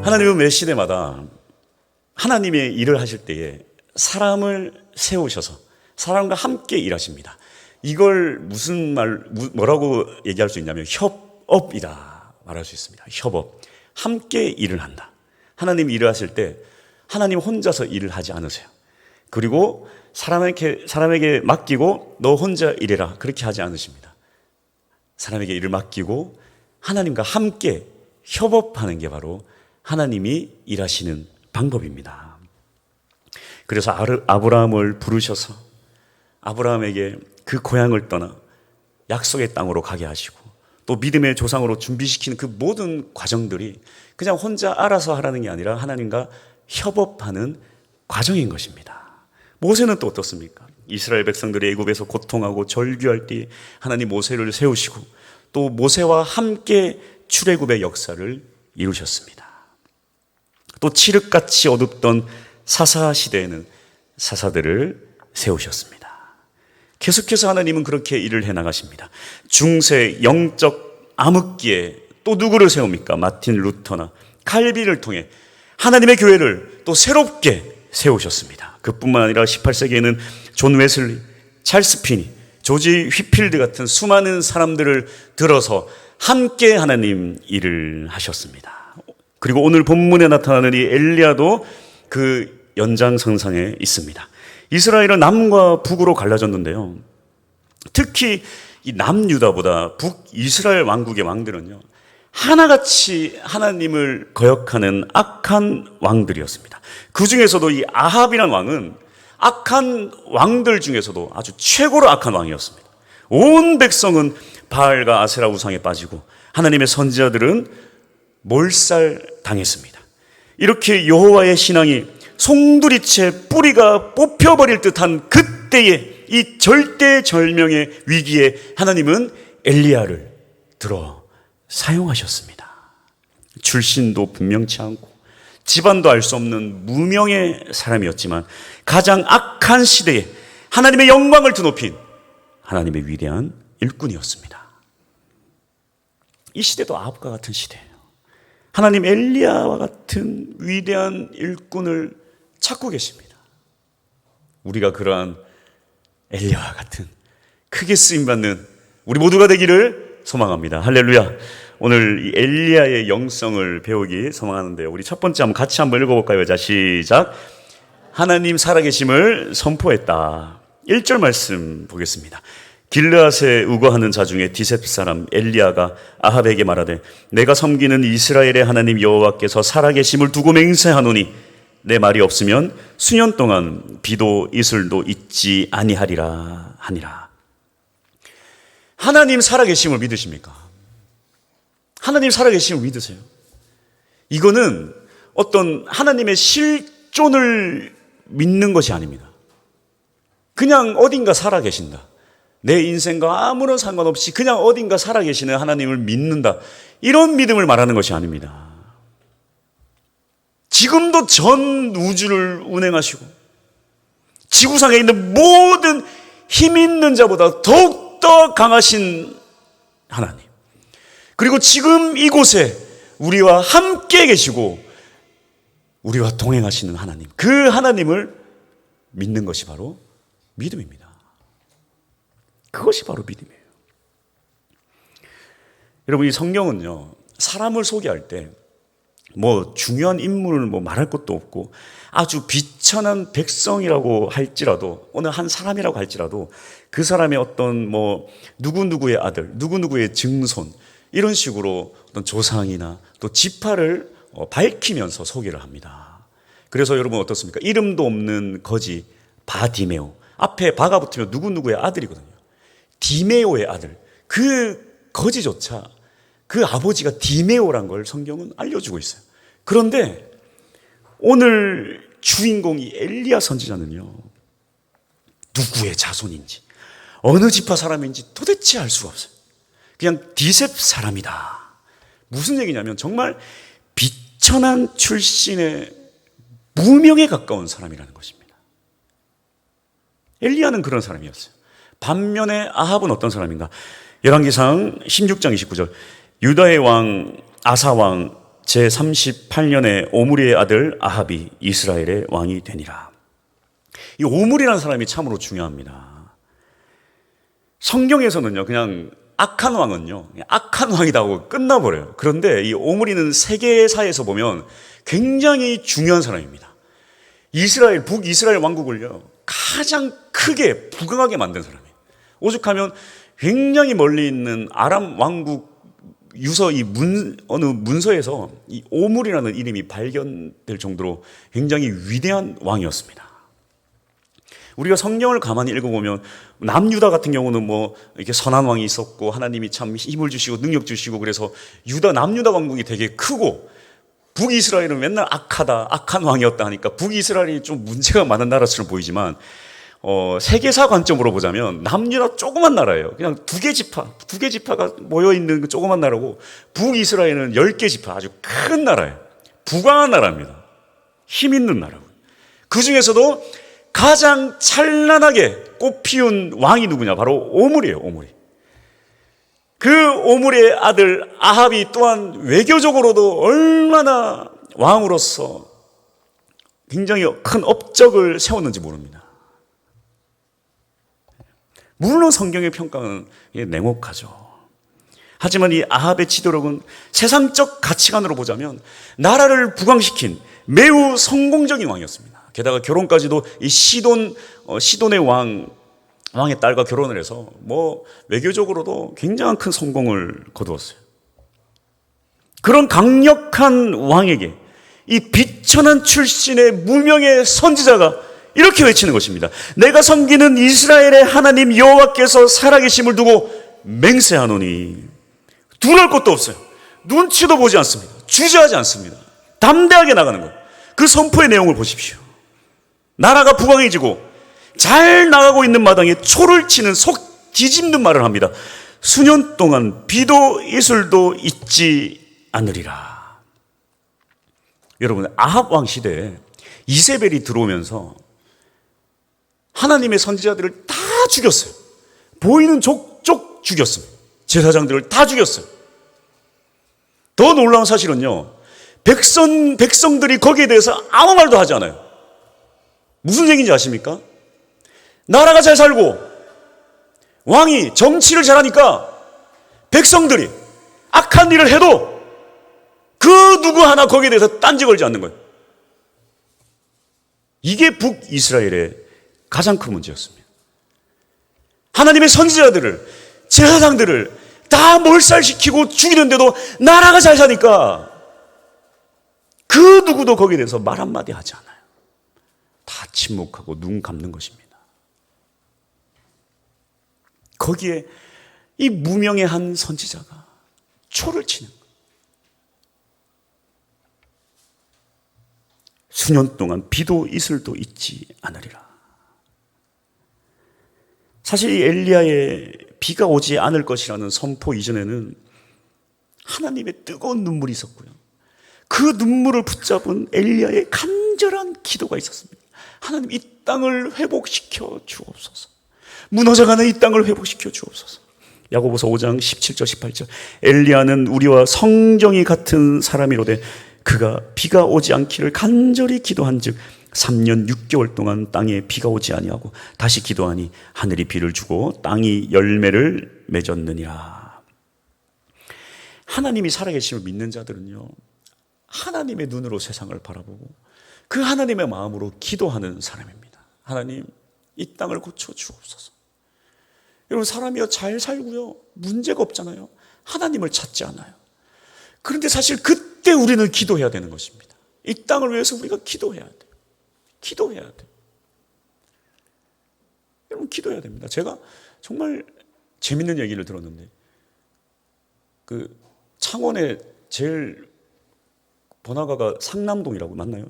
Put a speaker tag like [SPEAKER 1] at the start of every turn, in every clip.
[SPEAKER 1] 하나님은 매 시대마다 하나님의 일을 하실 때에 사람을 세우셔서 사람과 함께 일하십니다. 이걸 뭐라고 얘기할 수 있냐면 협업이다 말할 수 있습니다. 협업. 함께 일을 한다. 하나님 일을 하실 때 하나님 혼자서 일을 하지 않으세요. 그리고 사람에게 맡기고 너 혼자 일해라 그렇게 하지 않으십니다. 사람에게 일을 맡기고 하나님과 함께 협업하는 게 바로 하나님이 일하시는 방법입니다. 그래서 아브라함을 부르셔서 아브라함에게 그 고향을 떠나 약속의 땅으로 가게 하시고 또 믿음의 조상으로 준비시키는 그 모든 과정들이 그냥 혼자 알아서 하라는 게 아니라 하나님과 협업하는 과정인 것입니다. 모세는 또 어떻습니까? 이스라엘 백성들이 애굽에서 고통하고 절규할 때 하나님 모세를 세우시고 또 모세와 함께 출애굽의 역사를 이루셨습니다. 또 칠흑같이 어둡던 사사 시대에는 사사들을 세우셨습니다. 계속해서 하나님은 그렇게 일을 해나가십니다. 중세 영적 암흑기에 또 누구를 세웁니까? 마틴 루터나 칼빈을 통해 하나님의 교회를 또 새롭게 세우셨습니다. 그뿐만 아니라 18세기에는 존 웨슬리, 찰스 피니, 조지 휘필드 같은 수많은 사람들을 들어서 함께 하나님 일을 하셨습니다. 그리고 오늘 본문에 나타나는 이 엘리야도 그 연장선상에 있습니다. 이스라엘은 남과 북으로 갈라졌는데요. 특히 이 남유다보다 북이스라엘 왕국의 왕들은요, 하나같이 하나님을 거역하는 악한 왕들이었습니다. 그 중에서도 이 아합이라는 왕은 악한 왕들 중에서도 아주 최고로 악한 왕이었습니다. 온 백성은 바알과 아세라 우상에 빠지고 하나님의 선지자들은 몰살당했습니다. 이렇게 여호와의 신앙이 송두리째 뿌리가 뽑혀버릴 듯한 그때의 이 절대절명의 위기에 하나님은 엘리야를 들어 사용하셨습니다. 출신도 분명치 않고 집안도 알 수 없는 무명의 사람이었지만 가장 악한 시대에 하나님의 영광을 드높인 하나님의 위대한 일꾼이었습니다. 이 시대도 아합과 같은 시대예요. 하나님 엘리야와 같은 위대한 일꾼을 찾고 계십니다. 우리가 그러한 엘리야와 같은 크게 쓰임받는 우리 모두가 되기를 소망합니다. 할렐루야. 오늘 이 엘리야의 영성을 배우기 소망하는데요. 우리 첫 번째 같이 한번 읽어볼까요? 자, 시작. 하나님 살아계심을 선포했다. 1절 말씀 보겠습니다. 길르앗에 우거하는 자 중에 디셉 사람 엘리야가 아합에게 말하되 내가 섬기는 이스라엘의 하나님 여호와께서 살아계심을 두고 맹세하노니 내 말이 없으면 수년 동안 비도 이슬도 있지 아니하리라 하니라. 하나님 살아계심을 믿으십니까? 하나님 살아계심을 믿으세요? 이거는 어떤 하나님의 실존을 믿는 것이 아닙니다. 그냥 어딘가 살아계신다. 내 인생과 아무런 상관없이 그냥 어딘가 살아계시는 하나님을 믿는다. 이런 믿음을 말하는 것이 아닙니다. 지금도 전 우주를 운행하시고 지구상에 있는 모든 힘 있는 자보다 더욱더 강하신 하나님, 그리고 지금 이곳에 우리와 함께 계시고 우리와 동행하시는 하나님, 그 하나님을 믿는 것이 바로 믿음입니다. 그것이 바로 믿음이에요. 여러분, 이 성경은요, 사람을 소개할 때 중요한 인물을 말할 것도 없고 아주 비천한 백성이라고 할지라도, 어느 한 사람이라고 할지라도 그 사람의 어떤 누구누구의 아들, 누구누구의 증손, 이런 식으로 어떤 조상이나 또 지파를 밝히면서 소개를 합니다. 그래서 여러분 어떻습니까? 이름도 없는 거지 바디메오, 앞에 바가 붙으면 누구누구의 아들이거든요. 디메오의 아들, 그 거지조차 그 아버지가 디메오란 걸 성경은 알려주고 있어요. 그런데 오늘 주인공이 엘리야 선지자는요, 누구의 자손인지 어느 지파 사람인지 도대체 알 수가 없어요. 그냥 디셉 사람이다. 무슨 얘기냐면 정말 비천한 출신의 무명에 가까운 사람이라는 것입니다. 엘리야는 그런 사람이었어요. 반면에 아합은 어떤 사람인가? 열왕기상 16장 29절, 유다의 왕 아사왕 제38년에 오므리의 아들 아합이 이스라엘의 왕이 되니라. 이 오므리라는 사람이 참으로 중요합니다. 성경에서는요, 그냥 악한 왕은요, 그냥 악한 왕이다 하고 끝나버려요. 그런데 이 오므리는 세계사에서 보면 굉장히 중요한 사람입니다. 북이스라엘 왕국을요, 가장 크게 부강하게 만든 사람이에요. 오죽하면 굉장히 멀리 있는 아람 왕국 유서 어느 문서에서 이 오므리라는 이름이 발견될 정도로 굉장히 위대한 왕이었습니다. 우리가 성경을 가만히 읽어보면 남유다 같은 경우는 뭐 이렇게 선한 왕이 있었고 하나님이 참 힘을 주시고 능력 주시고 그래서 남유다 왕국이 되게 크고, 북이스라엘은 맨날 악한 왕이었다 하니까 북이스라엘이 좀 문제가 많은 나라처럼 보이지만 세계사 관점으로 보자면 남유다 조그만 나라예요. 그냥 두 개 지파가 모여있는 그 조그만 나라고, 북이스라엘은 10개 지파, 아주 큰 나라예요. 부강한 나라입니다. 힘 있는 나라고. 그 중에서도 가장 찬란하게 꽃피운 왕이 누구냐? 바로 오므리예요. 오므리. 그 오므리의 아들 아합이 또한 외교적으로도 얼마나 왕으로서 굉장히 큰 업적을 세웠는지 모릅니다. 물론 성경의 평가는 냉혹하죠. 하지만 이 아합의 지도력은 세상적 가치관으로 보자면 나라를 부강시킨 매우 성공적인 왕이었습니다. 게다가 결혼까지도 이 시돈의 왕의 딸과 결혼을 해서 뭐 외교적으로도 굉장한 큰 성공을 거두었어요. 그런 강력한 왕에게 이 비천한 출신의 무명의 선지자가 이렇게 외치는 것입니다. 내가 섬기는 이스라엘의 하나님 여호와께서 살아계심을 두고 맹세하노니, 두려울 것도 없어요. 눈치도 보지 않습니다. 주저하지 않습니다. 담대하게 나가는 것. 그 선포의 내용을 보십시오. 나라가 부강해지고 잘 나가고 있는 마당에 초를 치는 속 뒤집는 말을 합니다. 수년 동안 비도 이슬도 있지 않으리라. 여러분, 아합 왕 시대에 이세벨이 들어오면서 하나님의 선지자들을 다 죽였어요. 보이는 족족 죽였습니다. 제사장들을 다 죽였어요. 더 놀라운 사실은요, 백성들이 거기에 대해서 아무 말도 하지 않아요. 무슨 얘기인지 아십니까? 나라가 잘 살고 왕이 정치를 잘하니까 백성들이 악한 일을 해도 그 누구 하나 거기에 대해서 딴지 걸지 않는 거예요. 이게 북이스라엘의 가장 큰 문제였습니다. 하나님의 선지자들을, 제사장들을 다 몰살시키고 죽이는데도 나라가 잘 사니까 그 누구도 거기에 대해서 말 한마디 하지 않아요. 다 침묵하고 눈 감는 것입니다. 거기에 이 무명의 한 선지자가 초를 치는 거예요. 수년 동안 비도 이슬도 있지 않으리라. 사실 이 엘리야의 비가 오지 않을 것이라는 선포 이전에는 하나님의 뜨거운 눈물이 있었고요. 그 눈물을 붙잡은 엘리야의 간절한 기도가 있었습니다. 하나님, 이 땅을 회복시켜 주옵소서. 무너져가는 이 땅을 회복시켜 주옵소서. 야고보서 5장 17절 18절. 엘리야는 우리와 성정이 같은 사람이로되 그가 비가 오지 않기를 간절히 기도한즉 3년 6개월 동안 땅에 비가 오지 아니하고 다시 기도하니 하늘이 비를 주고 땅이 열매를 맺었느니라. 하나님이 살아계심을 믿는 자들은요, 하나님의 눈으로 세상을 바라보고 그 하나님의 마음으로 기도하는 사람입니다. 하나님, 이 땅을 고쳐 주옵소서. 여러분, 사람이요 잘 살고요 문제가 없잖아요. 하나님을 찾지 않아요. 그런데 사실 그때 우리는 기도해야 되는 것입니다. 이 땅을 위해서 우리가 기도해야 돼요. 기도해야 돼요. 여러분, 기도해야 됩니다. 제가 정말 재밌는 얘기를 들었는데, 그 창원에 제일 번화가가 상남동이라고, 맞나요?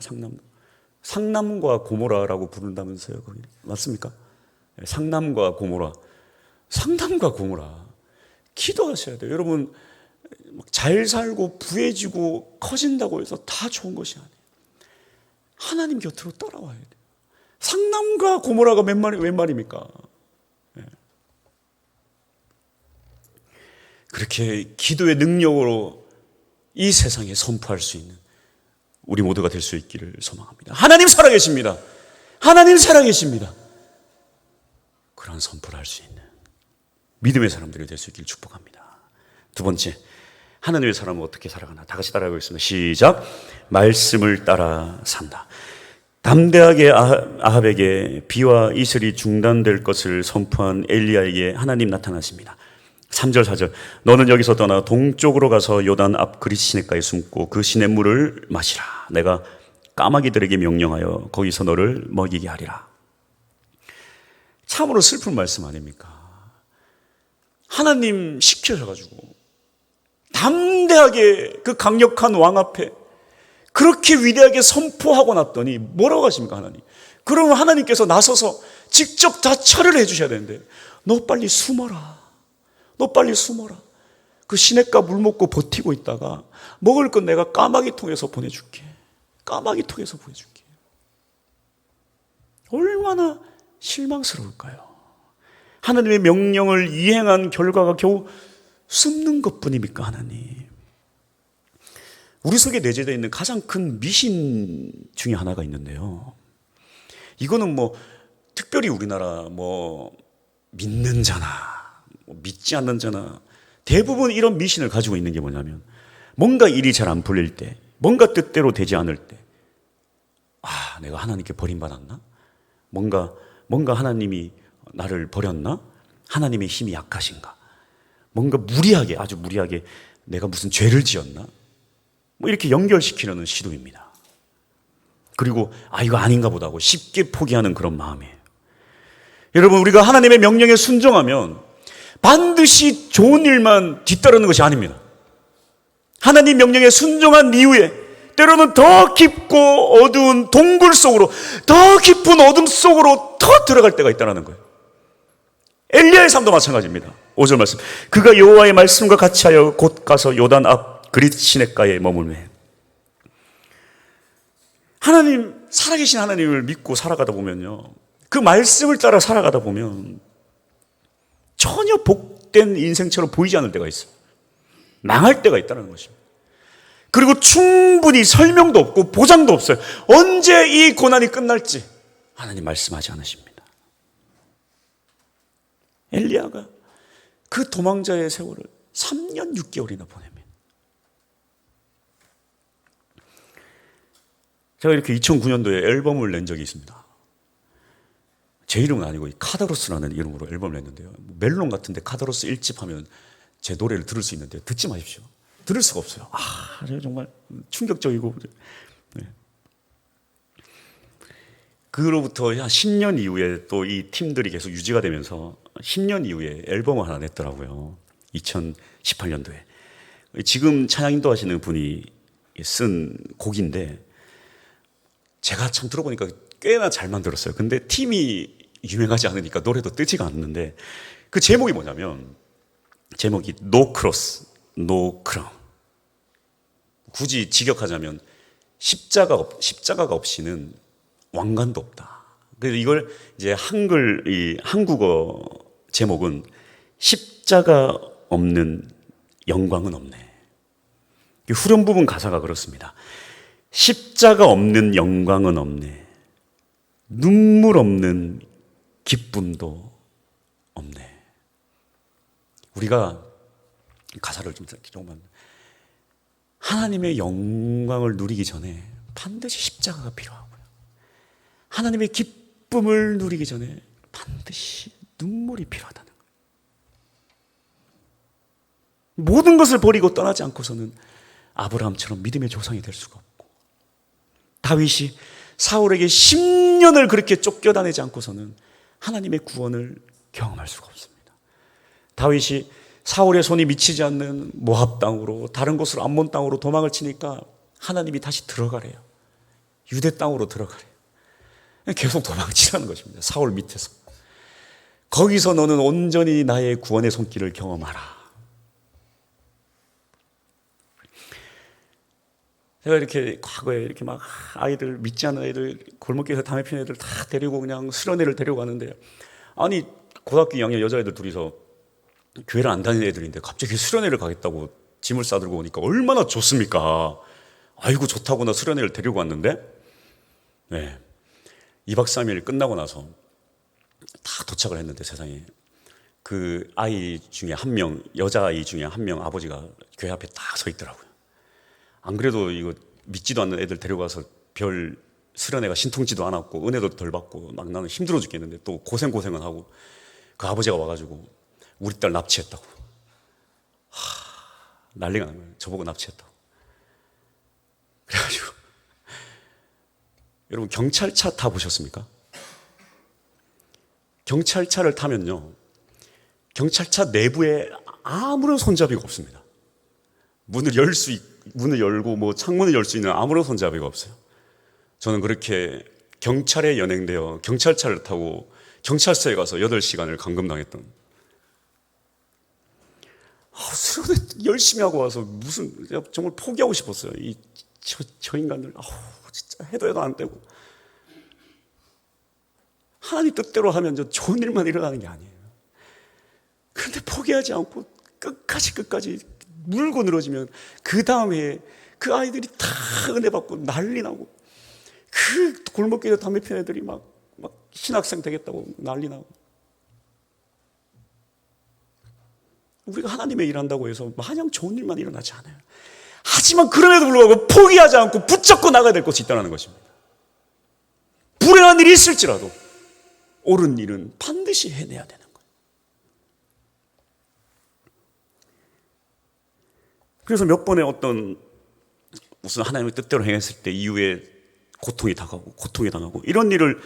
[SPEAKER 1] 상남과 고모라라고 부른다면서요. 거기 맞습니까? 상남과 고모라. 상남과 고모라. 기도하셔야 돼요. 여러분, 잘 살고 부해지고 커진다고 해서 다 좋은 것이 아니에요. 하나님 곁으로 따라와야 돼요. 상남과 고모라가 웬 말입니까? 그렇게 기도의 능력으로 이 세상에 선포할 수 있는 우리 모두가 될 수 있기를 소망합니다. 하나님 살아계십니다. 하나님 살아계십니다. 그런 선포를 할 수 있는 믿음의 사람들이 될 수 있기를 축복합니다. 두 번째, 하나님의 사람은 어떻게 살아가나? 다 같이 따라하겠습니다. 시작. 말씀을 따라 산다. 담대하게 아합에게 비와 이슬이 중단될 것을 선포한 엘리야에게 하나님 나타나십니다. 3절 4절 너는 여기서 떠나 동쪽으로 가서 요단 앞 그릿 시냇가에 숨고 그 시냇물을 마시라. 내가 까마귀들에게 명령하여 거기서 너를 먹이게 하리라. 참으로 슬픈 말씀 아닙니까? 하나님 시켜셔가지고 담대하게 그 강력한 왕 앞에 그렇게 위대하게 선포하고 났더니 뭐라고 하십니까, 하나님? 그러면 하나님께서 나서서 직접 다 처리를 해주셔야 되는데, 너 빨리 숨어라. 너 빨리 숨어라. 그 시냇가 물 먹고 버티고 있다가 먹을 건 내가 까마귀 통해서 보내줄게. 까마귀 통해서 보내줄게. 얼마나 실망스러울까요? 하나님의 명령을 이행한 결과가 겨우 숨는 것뿐입니까, 하나님? 우리 속에 내재되어 있는 가장 큰 미신 중에 하나가 있는데요. 이거는 특별히 우리나라 믿는 자나 믿지 않는 자나 대부분 이런 미신을 가지고 있는 게 뭐냐면, 뭔가 일이 잘 안 풀릴 때, 뭔가 뜻대로 되지 않을 때, 내가 하나님께 버림받았나? 뭔가 하나님이 나를 버렸나? 하나님의 힘이 약하신가? 뭔가 무리하게, 아주 무리하게 내가 무슨 죄를 지었나? 이렇게 연결시키려는 시도입니다. 그리고 이거 아닌가 보다 하고 쉽게 포기하는 그런 마음이에요. 여러분, 우리가 하나님의 명령에 순종하면 반드시 좋은 일만 뒤따르는 것이 아닙니다. 하나님 명령에 순종한 이후에 때로는 더 깊고 어두운 동굴 속으로, 더 깊은 어둠 속으로 더 들어갈 때가 있다는 거예요. 엘리야의 삶도 마찬가지입니다. 5절 말씀. 그가 여호와의 말씀과 같이 하여 곧 가서 요단 앞 그릿 시냇가에 머물매. 하나님, 살아계신 하나님을 믿고 살아가다 보면요, 그 말씀을 따라 살아가다 보면 전혀 복된 인생처럼 보이지 않을 때가 있어요. 망할 때가 있다는 것입니다. 그리고 충분히 설명도 없고 보장도 없어요. 언제 이 고난이 끝날지 하나님 말씀하지 않으십니다. 엘리야가 그 도망자의 세월을 3년 6개월이나 보냅니다. 제가 이렇게 2009년도에 앨범을 낸 적이 있습니다. 제 이름은 아니고 카다로스라는 이름으로 앨범을 냈는데요. 멜론 같은데 카다로스 1집 하면 제 노래를 들을 수 있는데 듣지 마십시오. 들을 수가 없어요. 정말 충격적이고. 네. 그로부터 한 10년 이후에 또 이 팀들이 계속 유지가 되면서 10년 이후에 앨범을 하나 냈더라고요. 2018년도에. 지금 찬양 인도하시는 분이 쓴 곡인데, 제가 참 들어보니까 꽤나 잘 만들었어요. 근데 팀이 유명하지 않으니까 노래도 뜨지가 않는데, 그 제목이 뭐냐면, 제목이 No Cross, No Crown. 굳이 직역하자면 십자가가 없이는 왕관도 없다. 그래서 이걸 이제 한국어 제목은 십자가 없는 영광은 없네. 후렴 부분 가사가 그렇습니다. 십자가 없는 영광은 없네. 눈물 없는 기쁨도 없네. 우리가 가사를 조금만, 하나님의 영광을 누리기 전에 반드시 십자가가 필요하고요. 하나님의 기쁨을 누리기 전에 반드시 눈물이 필요하다는 거예요. 모든 것을 버리고 떠나지 않고서는 아브라함처럼 믿음의 조상이 될 수가 없고, 다윗이 사울에게 10년을 그렇게 쫓겨다니지 않고서는 하나님의 구원을 경험할 수가 없습니다. 다윗이 사울의 손이 미치지 않는 모압 땅으로, 다른 곳으로 암몬 땅으로 도망을 치니까 하나님이 다시 들어가래요. 유대 땅으로 들어가래요. 계속 도망치라는 것입니다. 사울 밑에서. 거기서 너는 온전히 나의 구원의 손길을 경험하라. 제가 이렇게 과거에 이렇게 막 아이들, 믿지 않는 아이들, 골목길에서 담배 피는 애들 다 데리고 그냥 수련회를 데리고 가는데, 고등학교 2학년 여자애들 둘이서 교회를 안 다니는 애들인데 갑자기 수련회를 가겠다고 짐을 싸들고 오니까 얼마나 좋습니까? 아이고 좋다고 나 수련회를 데리고 왔는데, 네, 2박 3일 끝나고 나서 다 도착을 했는데 세상에 그 아이 중에 한 명, 여자아이 중에 한 명 아버지가 교회 앞에 딱 서 있더라고요. 안 그래도 이거 믿지도 않는 애들 데려가서 별 수련회가 신통지도 않았고 은혜도 덜 받고 막 나는 힘들어 죽겠는데 또 고생은 하고 그 아버지가 와가지고 우리 딸 납치했다고. 난리가 난 거예요. 저보고 납치했다고. 그래가지고 여러분 경찰차 타보셨습니까? 경찰차를 타면요, 경찰차 내부에 아무런 손잡이가 없습니다. 문을 열고 뭐 창문을 열 수 있는 아무런 손잡이가 없어요. 저는 그렇게 경찰에 연행되어 경찰차를 타고 경찰서에 가서 8시간을 감금당했던, 수련회 열심히 하고 와서 무슨 정말 포기하고 싶었어요. 저 인간들 진짜 해도 안 되고, 하나님 뜻대로 하면 저 좋은 일만 일어나는 게 아니에요. 그런데 포기하지 않고 끝까지 물고 늘어지면 그 다음에 그 아이들이 다 은혜 받고 난리 나고, 그 골목길에 담배 피는 애들이 막 신학생 되겠다고 난리 나고. 우리가 하나님의 일한다고 해서 마냥 좋은 일만 일어나지 않아요. 하지만 그럼에도 불구하고 포기하지 않고 붙잡고 나가야 될 것이 있다는 것입니다. 불행한 일이 있을지라도 옳은 일은 반드시 해내야 되는 거예요. 그래서 몇 번의 어떤 무슨 하나님의 뜻대로 행했을 때 이후에 고통이 당하고 이런 일을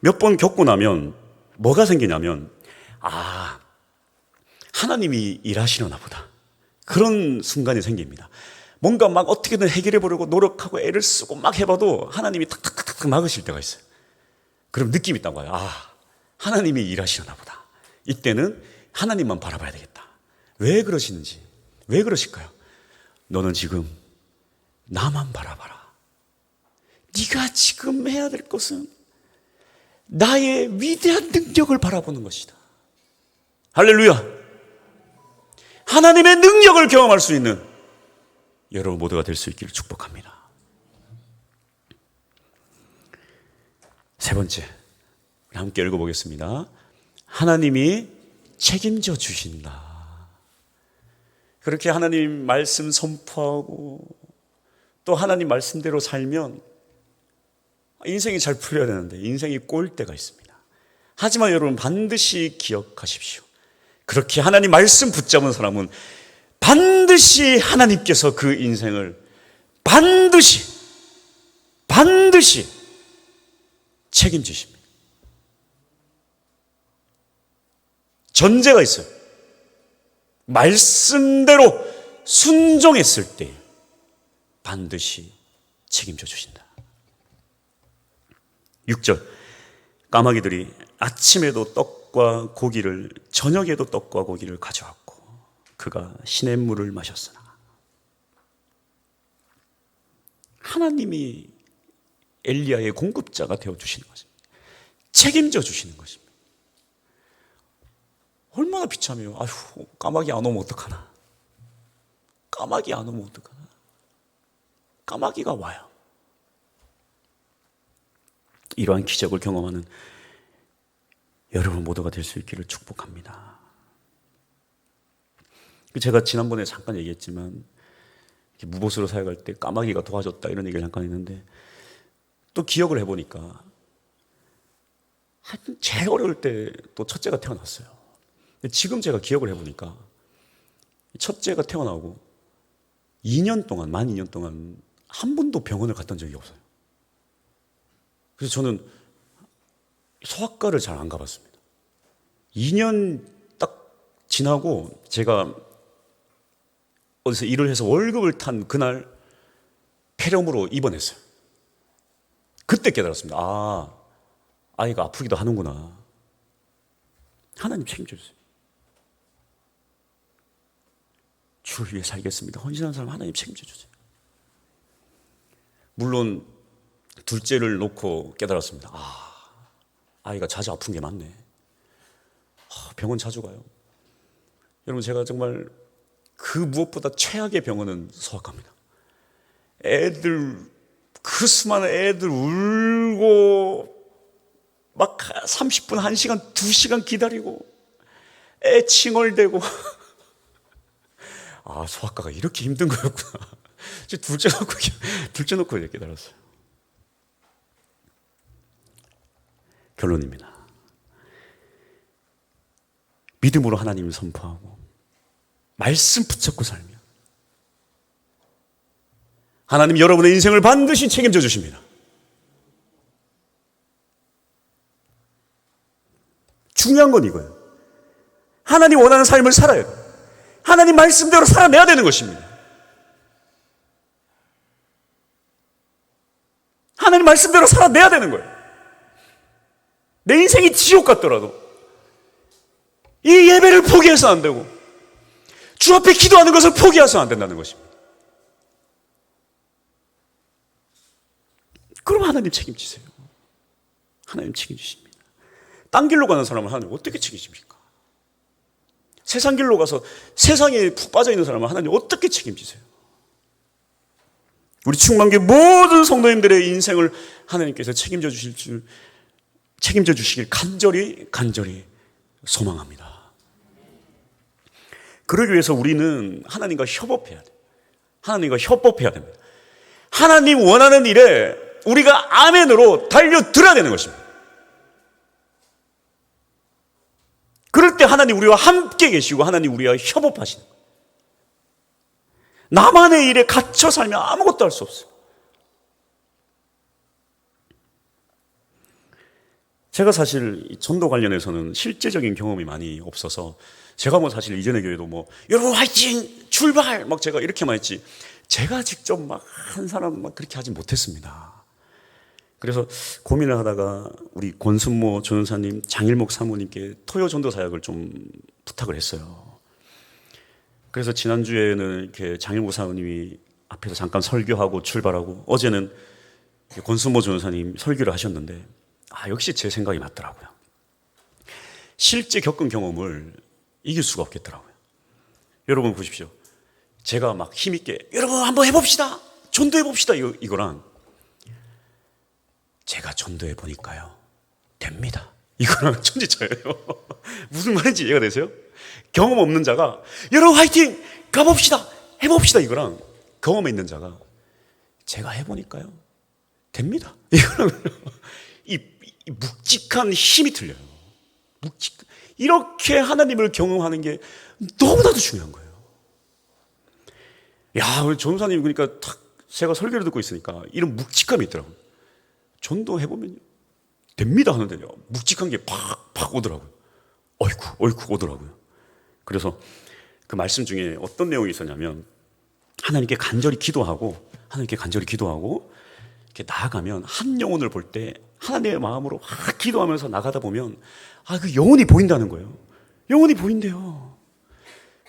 [SPEAKER 1] 몇 번 겪고 나면 뭐가 생기냐면, 하나님이 일하시려나 보다, 그런 순간이 생깁니다. 뭔가 막 어떻게든 해결해 보려고 노력하고 애를 쓰고 막 해봐도 하나님이 탁탁탁탁 막으실 때가 있어요. 그럼 느낌이 있다고 해요. 하나님이 일하시려나 보다. 이때는 하나님만 바라봐야 되겠다. 왜 그러시는지, 왜 그러실까요? 너는 지금 나만 바라봐라. 네가 지금 해야 될 것은 나의 위대한 능력을 바라보는 것이다. 할렐루야. 하나님의 능력을 경험할 수 있는 여러분 모두가 될 수 있기를 축복합니다. 세 번째, 우리 함께 읽어보겠습니다. 하나님이 책임져 주신다. 그렇게 하나님 말씀 선포하고 또 하나님 말씀대로 살면 인생이 잘 풀려야 되는데 인생이 꼬일 때가 있습니다. 하지만 여러분 반드시 기억하십시오. 그렇게 하나님 말씀 붙잡은 사람은 반드시 하나님께서 그 인생을 반드시 책임지십니다. 전제가 있어요. 말씀대로 순종했을 때 반드시 책임져 주신다. 6절, 까마귀들이 아침에도 떡과 고기를, 저녁에도 떡과 고기를 가져왔고 그가 시냇물을 마셨으나. 하나님이 엘리야의 공급자가 되어주시는 것입니다. 책임져 주시는 것입니다. 얼마나 비참해요. 까마귀 안 오면 어떡하나. 까마귀 안 오면 어떡하나. 까마귀가 와요. 이러한 기적을 경험하는 여러분 모두가 될 수 있기를 축복합니다. 제가 지난번에 잠깐 얘기했지만 무보수로 사역할 때 까마귀가 도와줬다 이런 얘기를 잠깐 했는데, 또 기억을 해보니까 제일 어려울 때 또 첫째가 태어났어요. 지금 제가 기억을 해보니까 첫째가 태어나고 2년 동안, 만 2년 동안 한 번도 병원을 갔던 적이 없어요. 그래서 저는 소아과를 잘 안 가봤습니다. 2년 딱 지나고 제가 어디서 일을 해서 월급을 탄 그날 폐렴으로 입원했어요. 그때 깨달았습니다. 아이가 아프기도 하는구나. 하나님 책임져 주세요. 주를 위해 살겠습니다. 헌신하는 사람 하나님 책임져 주세요. 물론 둘째를 놓고 깨달았습니다. 아이가 자주 아픈 게 많네. 병원 자주 가요. 여러분, 제가 정말 그 무엇보다 최악의 병원은 소아과입니다. 그 수많은 애들 울고 막 30분, 1시간, 2시간 기다리고 애 칭얼대고 아, 소아과가 이렇게 힘든 거였구나. 둘째 놓고 이렇게 깨달았어요. 결론입니다. 믿음으로 하나님을 선포하고 말씀 붙잡고 살면 하나님 여러분의 인생을 반드시 책임져 주십니다. 중요한 건 이거예요. 하나님 원하는 삶을 살아야 돼요. 하나님 말씀대로 살아내야 되는 것입니다. 하나님 말씀대로 살아내야 되는 거예요. 내 인생이 지옥 같더라도 이 예배를 포기해서는 안 되고 주 앞에 기도하는 것을 포기해서는 안 된다는 것입니다. 그럼 하나님 책임지세요. 하나님 책임지십니다. 딴 길로 가는 사람을 하나님 어떻게 책임집니까? 세상 길로 가서 세상에 푹 빠져 있는 사람을 하나님 어떻게 책임지세요? 우리 충만교회 모든 성도님들의 인생을 하나님께서 책임져 주시길 간절히 소망합니다. 그러기 위해서 우리는 하나님과 협업해야 돼요. 하나님과 협업해야 됩니다. 하나님 원하는 일에 우리가 아멘으로 달려들어야 되는 것입니다. 그럴 때 하나님 우리와 함께 계시고 하나님 우리와 협업하시는 거예요. 나만의 일에 갇혀 살면 아무것도 할 수 없어요. 제가 사실 전도 관련해서는 실제적인 경험이 많이 없어서 제가 뭐 사실 이전의 교회도 뭐 여러분 화이팅 출발 막 제가 이렇게만 했지 제가 직접 막 한 사람 막 그렇게 하지 못했습니다. 그래서 고민을 하다가 우리 권순모 전사님, 장일목 사모님께 토요 전도 사역을 좀 부탁을 했어요. 그래서 지난주에는 이렇게 장일목 사모님이 앞에서 잠깐 설교하고 출발하고 어제는 권순모 전사님 설교를 하셨는데 역시 제 생각이 맞더라고요. 실제 겪은 경험을 이길 수가 없겠더라고요. 여러분 보십시오. 제가 막 힘있게 여러분 한번 해봅시다. 전도해봅시다. 이거랑 제가 전도해 보니까요. 됩니다. 이거랑 천지 차이예요. 무슨 말인지 이해가 되세요? 경험 없는 자가 여러분 화이팅! 가봅시다. 해봅시다. 이거랑 경험 있는 자가 제가 해보니까요. 됩니다. 이거랑 이 묵직한 힘이 틀려요. 이렇게 하나님을 경험하는 게 너무나도 중요한 거예요. 야, 우리 전사님 그러니까 탁 제가 설교를 듣고 있으니까 이런 묵직함이 있더라고요. 전도해보면 됩니다 하는데요. 묵직한 게 팍팍 오더라고요. 어이쿠 오더라고요. 그래서 그 말씀 중에 어떤 내용이 있었냐면 하나님께 간절히 기도하고 이렇게 나아가면 한 영혼을 볼 때 하나님의 마음으로 막 기도하면서 나가다 보면 그 영혼이 보인다는 거예요. 영혼이 보인대요.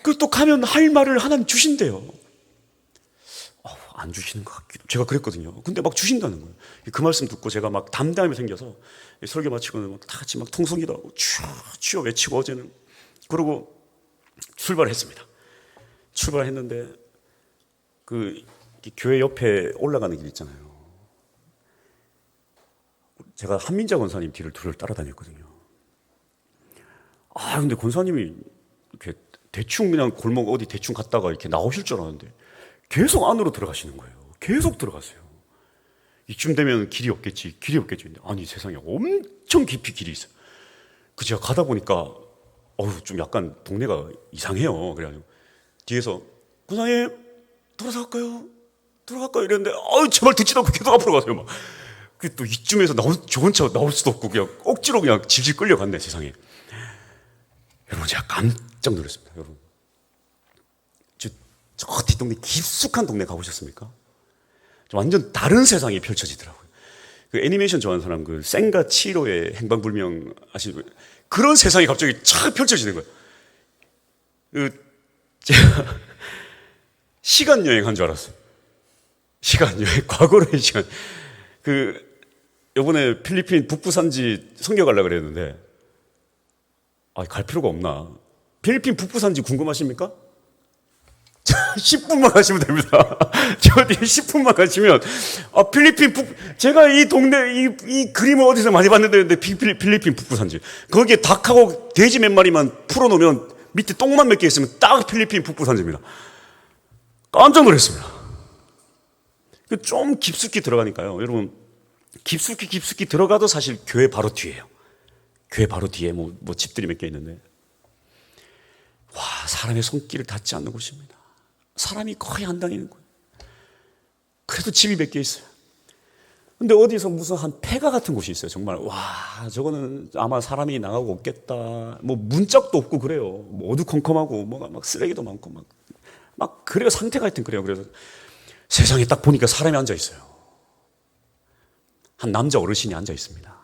[SPEAKER 1] 그 또 가면 할 말을 하나님 주신대요. 안 주시는 것 같기도. 제가 그랬거든요. 근데 막 주신다는 거예요. 그 말씀 듣고 제가 막 담담함이 생겨서 설교 마치고는 막 다 같이 막 통성기도 하고 주여 외치고 어제는 그러고 출발했습니다. 출발했는데 그 교회 옆에 올라가는 길 있잖아요. 제가 한민자 권사님 뒤를 둘을 따라다녔거든요. 근데 권사님이 이렇게 대충 그냥 골목 어디 대충 갔다가 이렇게 나오실 줄 알았는데 계속 안으로 들어가시는 거예요. 계속 들어가세요. 이쯤 되면 길이 없겠지. 아니 세상에 엄청 깊이 길이 있어요. 제가 가다 보니까 좀 약간 동네가 이상해요. 그래가지고 뒤에서 권사님 돌아갈까요? 이랬는데 제발 듣지도 않고 계속 앞으로 가세요. 막. 또 이쯤에서 좋은 차 나올 수도 없고 그냥 억지로 그냥 질질 끌려갔네 세상에. 여러분 제가 깜짝 놀랐습니다. 여러분 저 뒷동네 깊숙한 동네 가보셨습니까? 완전 다른 세상이 펼쳐지더라고요. 그 애니메이션 좋아하는 사람 그 센가 치히로의 행방불명 아시는 거예요? 그런 세상이 갑자기 쫙 펼쳐지는 거예요. 제가 시간 여행한 줄 알았어요. 시간 여행, 과거로의 시간. 이번에 필리핀 북부산지 선교 가려고 그랬는데 갈 필요가 없나? 필리핀 북부산지 궁금하십니까? 10분만 가시면 됩니다. 저 뒤에 10분만 가시면, 제가 이 동네, 이 그림을 어디서 많이 봤는데, 필리핀 북부산지. 거기에 닭하고 돼지 몇 마리만 풀어놓으면 밑에 똥만 몇 개 있으면 딱 필리핀 북부산지입니다. 깜짝 놀랐습니다. 좀 깊숙이 들어가니까요. 여러분, 깊숙이 들어가도 사실 교회 바로 뒤에요. 교회 바로 뒤에 뭐 집들이 몇 개 있는데, 와, 사람의 손길을 닿지 않는 곳입니다. 사람이 거의 안 다니는 거예요. 그래도 집이 몇 개 있어요. 근데 어디서 무슨 한 폐가 같은 곳이 있어요. 정말, 와, 저거는 아마 사람이 나가고 없겠다. 뭐 문짝도 없고 그래요. 뭐 어두컴컴하고, 뭐가 막 쓰레기도 많고, 막 그래요. 상태가 하여튼 그래요. 그래서 세상에 딱 보니까 사람이 앉아 있어요. 한 남자 어르신이 앉아 있습니다.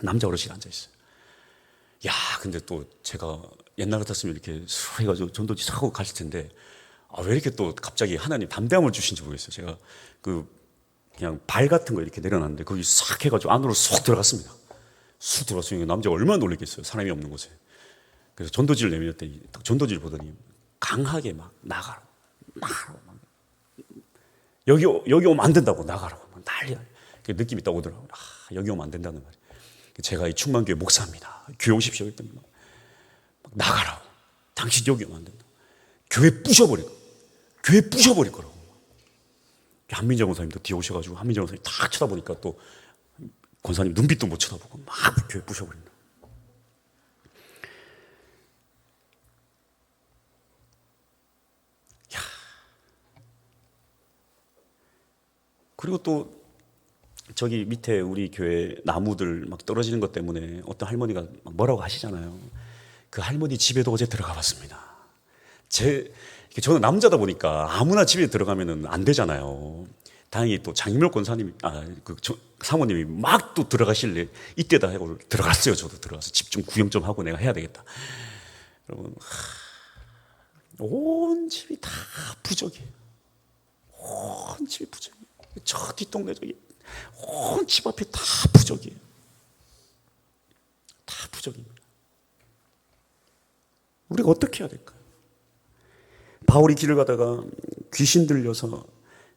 [SPEAKER 1] 남자 어르신이 앉아 있어요. 야, 근데 또 제가 옛날 같았으면 이렇게 술 해가지고 전도지 사고 갔을 텐데, 왜 이렇게 또 갑자기 하나님 담대함을 주신지 모르겠어요. 제가 그냥 발 같은 거 이렇게 내려놨는데 거기 싹 해가지고 안으로 쏙 들어갔습니다. 쑥 들어갔으니 남자가 얼마나 놀랬겠어요. 사람이 없는 곳에. 그래서 전도지를 내밀었더니 딱 전도지를 보더니 강하게 막 나가라. 여기 오면 안 된다고 나가라고 막 난리야. 느낌이 딱 오더라고요. 여기 오면 안 된다는 말이에요. 제가 이 충만교회 목사입니다. 교회 오십시오 했더니 막 나가라고. 당신 여기 오면 안 된다. 교회 부셔버릴 거라고. 한민정 권사님도 뒤에 오셔가지고 한민정 권사님 딱 쳐다보니까 또 권사님 눈빛도 못 쳐다보고 막 교회 부셔버린다. 야. 그리고 또 저기 밑에 우리 교회 나무들 막 떨어지는 것 때문에 어떤 할머니가 막 뭐라고 하시잖아요. 그 할머니 집에도 어제 들어가 봤습니다. 저는 남자다 보니까 아무나 집에 들어가면은 안 되잖아요. 다행히 또 장인묘 권사님, 사모님이 막 또 들어가실래 이때다 하고 들어갔어요. 저도 들어가서 집 좀 구경 좀 하고 내가 해야 되겠다. 여러분, 온 집이 다 부적이에요. 온 집이 부적이에요. 저 뒷동네 저기 온 집 앞에 다 부적이에요. 다 부적입니다. 우리가 어떻게 해야 될까요? 바울이 길을 가다가 귀신 들려서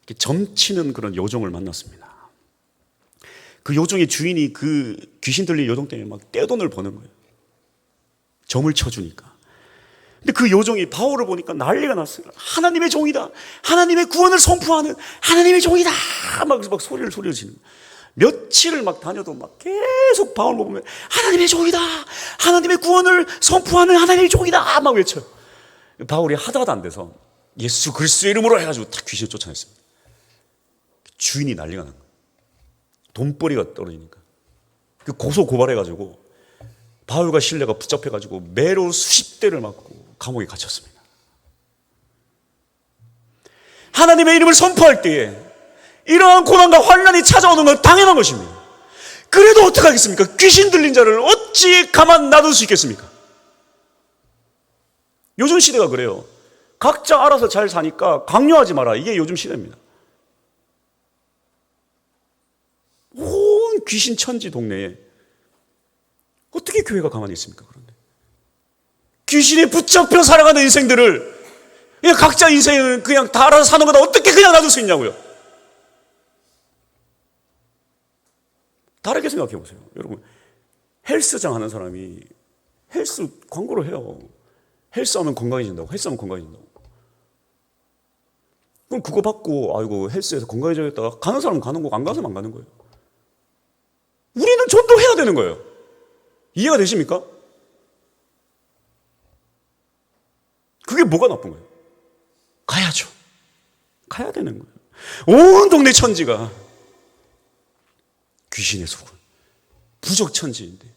[SPEAKER 1] 이렇게 점치는 그런 요정을 만났습니다. 그 요정의 주인이 그 귀신 들린 요정 때문에 막 떼돈을 버는 거예요. 점을 쳐주니까. 근데 그 요정이 바울을 보니까 난리가 났어요. 하나님의 종이다. 하나님의 구원을 선포하는 하나님의 종이다. 막 소리를 지르는 거예요. 며칠을 막 다녀도 막 계속 바울을 보면 하나님의 종이다. 하나님의 구원을 선포하는 하나님의 종이다. 막 외쳐요. 바울이 하다도 안 돼서 예수 그리스도의 이름으로 해가지고 다 귀신을 쫓아냈습니다. 주인이 난리가 난 거예요. 돈벌이가 떨어지니까. 그 고소 고발해가지고 바울과 실레가 붙잡혀가지고 매로 수십 대를 맞고 감옥에 갇혔습니다. 하나님의 이름을 선포할 때에 이러한 고난과 환난이 찾아오는 건 당연한 것입니다. 그래도 어떡하겠습니까? 귀신 들린 자를 어찌 가만 놔둘 수 있겠습니까? 요즘 시대가 그래요. 각자 알아서 잘 사니까 강요하지 마라. 이게 요즘 시대입니다. 온 귀신 천지 동네에 어떻게 교회가 가만히 있습니까? 그런데 귀신에 붙잡혀 살아가는 인생들을 그냥 각자 인생을 그냥 다 알아서 사는 거다 어떻게 그냥 놔둘 수 있냐고요. 다르게 생각해 보세요. 여러분, 헬스장 하는 사람이 헬스 광고를 해요. 헬스하면 건강해진다고. 그럼 그거 받고 아이고 헬스에서 건강해져야겠다. 가는 사람은 가는 거고 안 가는 사람은 안 가는 거예요. 우리는 전도해야 되는 거예요. 이해가 되십니까? 그게 뭐가 나쁜 거예요? 가야죠. 가야 되는 거예요. 온 동네 천지가 귀신의 속은 부적 천지인데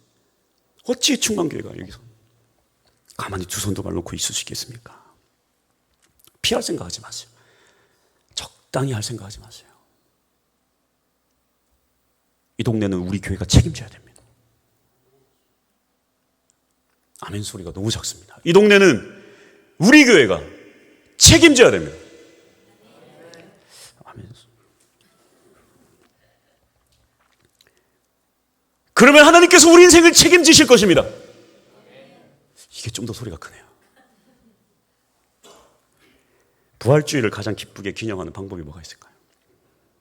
[SPEAKER 1] 어찌 충만교회가 여기서 가만히 두 손도 발 놓고 있을 수 있겠습니까? 피할 생각하지 마세요. 적당히 할 생각하지 마세요. 이 동네는 우리 교회가 책임져야 됩니다. 아멘 소리가 너무 작습니다. 이 동네는 우리 교회가 책임져야 됩니다. 아멘. 그러면 하나님께서 우리 인생을 책임지실 것입니다. 이게 좀 더 소리가 크네요. 부활주의를 가장 기쁘게 기념하는 방법이 뭐가 있을까요?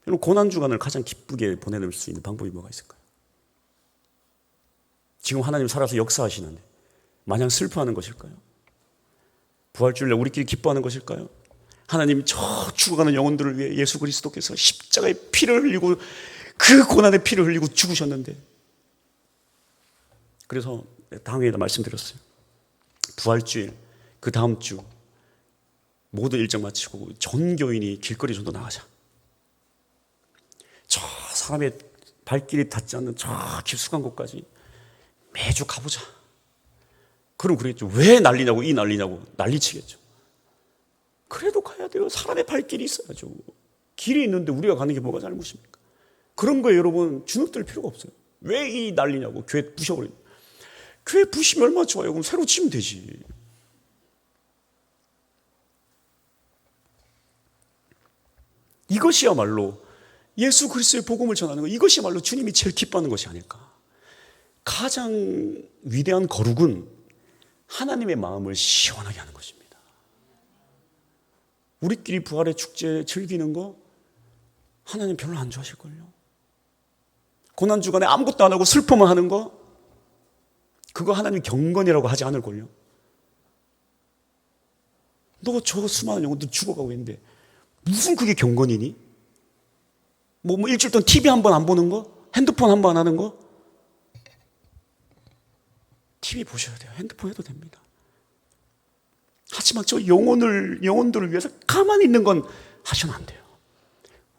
[SPEAKER 1] 여러분, 고난주간을 가장 기쁘게 보내는 수 있는 방법이 뭐가 있을까요? 지금 하나님 살아서 역사하시는데 마냥 슬퍼하는 것일까요? 부활주일날 우리끼리 기뻐하는 것일까요? 하나님 저 죽어가는 영혼들을 위해 예수 그리스도께서 십자가에 피를 흘리고 그 고난의 피를 흘리고 죽으셨는데, 그래서 당회에다 말씀드렸어요. 부활주일 그 다음 주 모든 일정 마치고 전 교인이 길거리 전도 나가자. 저 사람의 발길이 닿지 않는 저 깊숙한 곳까지 매주 가보자. 그럼 그러겠죠. 왜 난리냐고, 이 난리냐고 난리치겠죠. 그래도 가야 돼요. 사람의 발길이 있어야죠. 길이 있는데 우리가 가는 게 뭐가 잘못입니까? 그런 거에 여러분 주눅들 필요가 없어요. 왜 이 난리냐고. 교회 부셔버리는. 교회 부시면 얼마나 좋아요. 그럼 새로 치면 되지. 이것이야말로 예수 그리스도의 복음을 전하는 것, 이것이야말로 주님이 제일 기뻐하는 것이 아닐까. 가장 위대한 거룩은 하나님의 마음을 시원하게 하는 것입니다. 우리끼리 부활의 축제 즐기는 거 하나님 별로 안 좋아하실걸요. 고난주간에 아무것도 안 하고 슬퍼만 하는 거, 그거 하나님 경건이라고 하지 않을걸요. 너 저 수많은 영혼들 죽어가고 있는데 무슨 그게 경건이니? 뭐 일주일 동안 TV 한 번 안 보는 거? 핸드폰 한 번 안 하는 거? TV 보셔야 돼요. 핸드폰 해도 됩니다. 하지만 저 영혼들을 위해서 가만히 있는 건 하시면 안 돼요.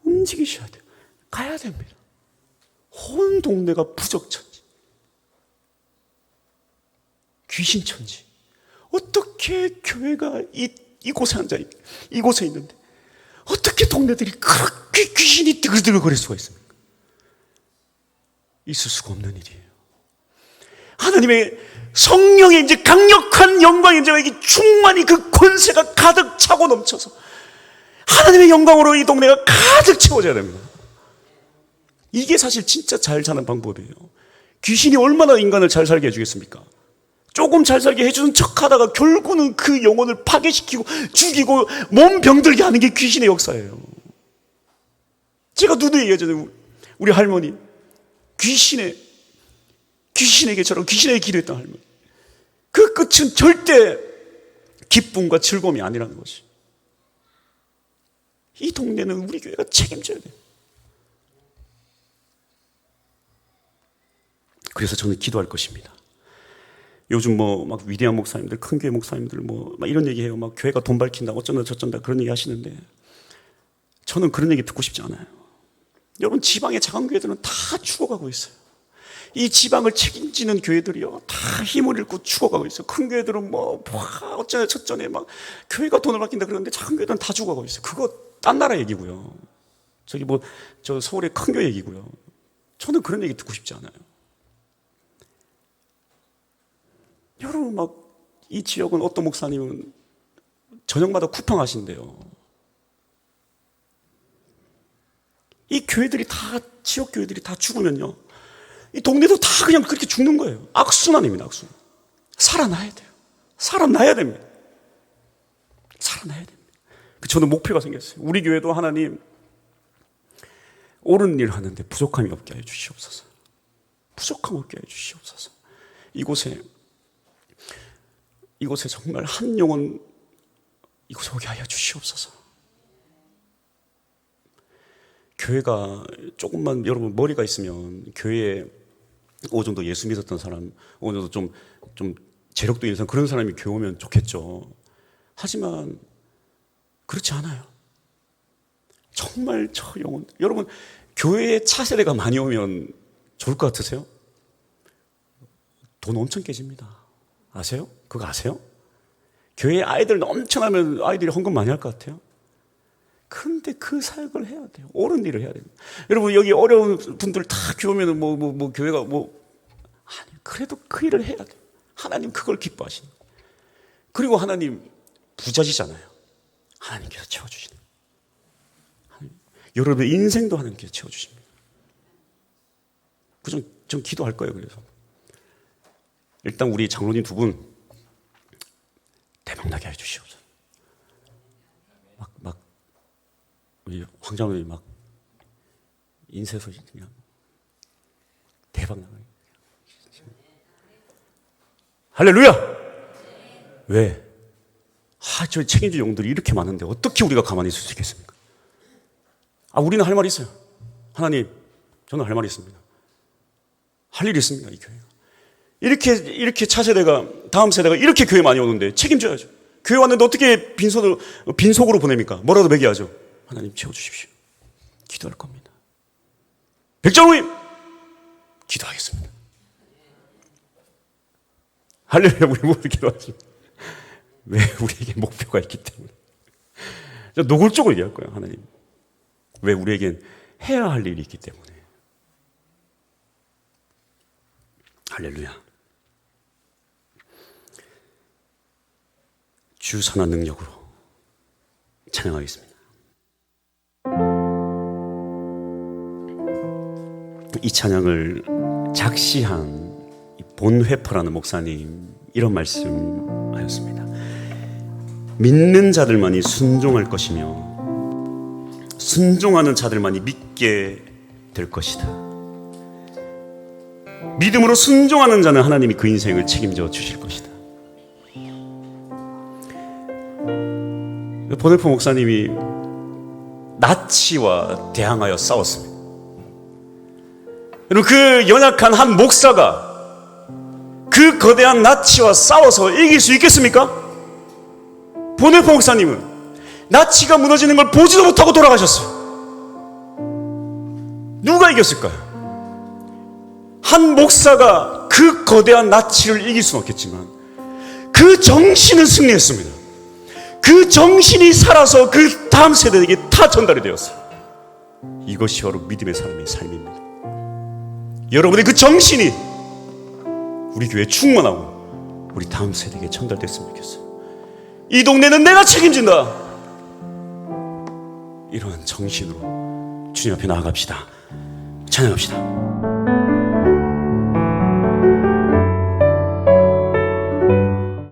[SPEAKER 1] 움직이셔야 돼요. 가야 됩니다. 온 동네가 부적천지, 귀신천지. 어떻게 교회가 이곳에 이곳에 있는데 어떻게 동네들이 그렇게 귀신이 드글드글거릴 수가 있습니까? 있을 수가 없는 일이에요. 하나님의 성령의 이제 강력한 영광이 이제 여기 충만히 그 권세가 가득 차고 넘쳐서 하나님의 영광으로 이 동네가 가득 채워져야 됩니다. 이게 사실 진짜 잘 사는 방법이에요. 귀신이 얼마나 인간을 잘 살게 해주겠습니까? 조금 잘 살게 해주는 척 하다가 결국은 그 영혼을 파괴시키고 죽이고 몸 병들게 하는 게 귀신의 역사예요. 제가 누누이 얘기하잖아요. 우리 할머니 귀신에게처럼 귀신에게 기도했던 할머니. 그 끝은 절대 기쁨과 즐거움이 아니라는 것이. 이 동네는 우리 교회가 책임져야 돼요. 그래서 저는 기도할 것입니다. 요즘 막 위대한 목사님들, 큰 교회 목사님들 막 이런 얘기해요. 막 교회가 돈 밝힌다, 어쩐다 저쩐다 그런 얘기 하시는데 저는 그런 얘기 듣고 싶지 않아요. 여러분, 지방의 작은 교회들은 다 죽어가고 있어요. 이 지방을 책임지는 교회들이요, 다 힘을 잃고 죽어가고 있어요. 큰 교회들은 어쩌네 저쩌네 막 교회가 돈을 받긴다 그러는데 작은 교회들은 다 죽어가고 있어요. 그거 딴 나라 얘기고요. 저 서울의 큰 교회 얘기고요. 저는 그런 얘기 듣고 싶지 않아요. 여러분, 이 지역은 어떤 목사님은 저녁마다 쿠팡 하신대요. 이 교회들이 다, 지역 교회들이 다 죽으면요, 이 동네도 다 그냥 그렇게 죽는 거예요. 악순환입니다, 악순환. 살아나야 돼요. 살아나야 됩니다. 살아나야 됩니다. 저는 목표가 생겼어요. 우리 교회도 하나님, 옳은 일 하는데 부족함이 없게 해 주시옵소서. 부족함 없게 해 주시옵소서. 이곳에 정말 한 영혼 이곳에 오게 하여 주시옵소서. 교회가 조금만, 여러분 머리가 있으면 교회에 어느 정도 예수 믿었던 사람, 어느 정도 좀 재력도 있는 사람, 그런 사람이 교회 오면 좋겠죠. 하지만 그렇지 않아요. 정말 저 영혼, 여러분 교회에 차세대가 많이 오면 좋을 것 같으세요? 돈 엄청 깨집니다. 아세요? 그거 아세요? 교회에 아이들 넘쳐나면 아이들이 헌금 많이 할 것 같아요? 근데 그 사역을 해야 돼요. 옳은 일을 해야 됩니다. 여러분, 여기 어려운 분들 다 교회면 교회가 아니, 그래도 그 일을 해야 돼요. 하나님 그걸 기뻐하시는 거예요. 그리고 하나님 부자시잖아요. 하나님께서 채워주시는 거예요. 여러분의 인생도 하나님께서 채워주십니다. 전 기도할 거예요. 그래서 일단 우리 장로님 두 분 대박나게 해주시옵소서. 성장로이 막 인쇄소식 그냥 대박 나가요. 할렐루야! 왜? 저 책임질 용들이 이렇게 많은데 어떻게 우리가 가만히 있을 수 있겠습니까? 우리는 할 말이 있어요. 하나님, 저는 할 말이 있습니다. 할 일이 있습니다, 이 교회가. 이렇게 차세대가, 다음 세대가 이렇게 교회 많이 오는데 책임져야죠. 교회 왔는데 어떻게 빈속으로 보냅니까? 뭐라도 먹여야죠. 하나님 채워주십시오. 기도할 겁니다. 백장로님, 기도하겠습니다. 할렐루야, 우리 모두 기도하겠습니다. 왜? 우리에게 목표가 있기 때문에. 노골적으로 얘기할 거예요, 하나님. 왜? 우리에겐 해야 할 일이 있기 때문에. 할렐루야. 주 선한 능력으로 찬양하겠습니다. 이 찬양을 작시한 본회퍼라는 목사님 이런 말씀하였습니다. 믿는 자들만이 순종할 것이며 순종하는 자들만이 믿게 될 것이다. 믿음으로 순종하는 자는 하나님이 그 인생을 책임져 주실 것이다. 본회퍼 목사님이 나치와 대항하여 싸웠습니다. 여러분, 그 연약한 한 목사가 그 거대한 나치와 싸워서 이길 수 있겠습니까? 본회퍼 목사님은 나치가 무너지는 걸 보지도 못하고 돌아가셨어요. 누가 이겼을까요? 한 목사가 그 거대한 나치를 이길 수는 없겠지만 그 정신은 승리했습니다. 그 정신이 살아서 그 다음 세대에게 다 전달이 되었어요. 이것이 바로 믿음의 사람의 삶입니다. 여러분의 그 정신이 우리 교회에 충만하고 우리 다음 세대에게 전달됐으면 좋겠어요. 이 동네는 내가 책임진다. 이러한 정신으로 주님 앞에 나아갑시다. 찬양합시다.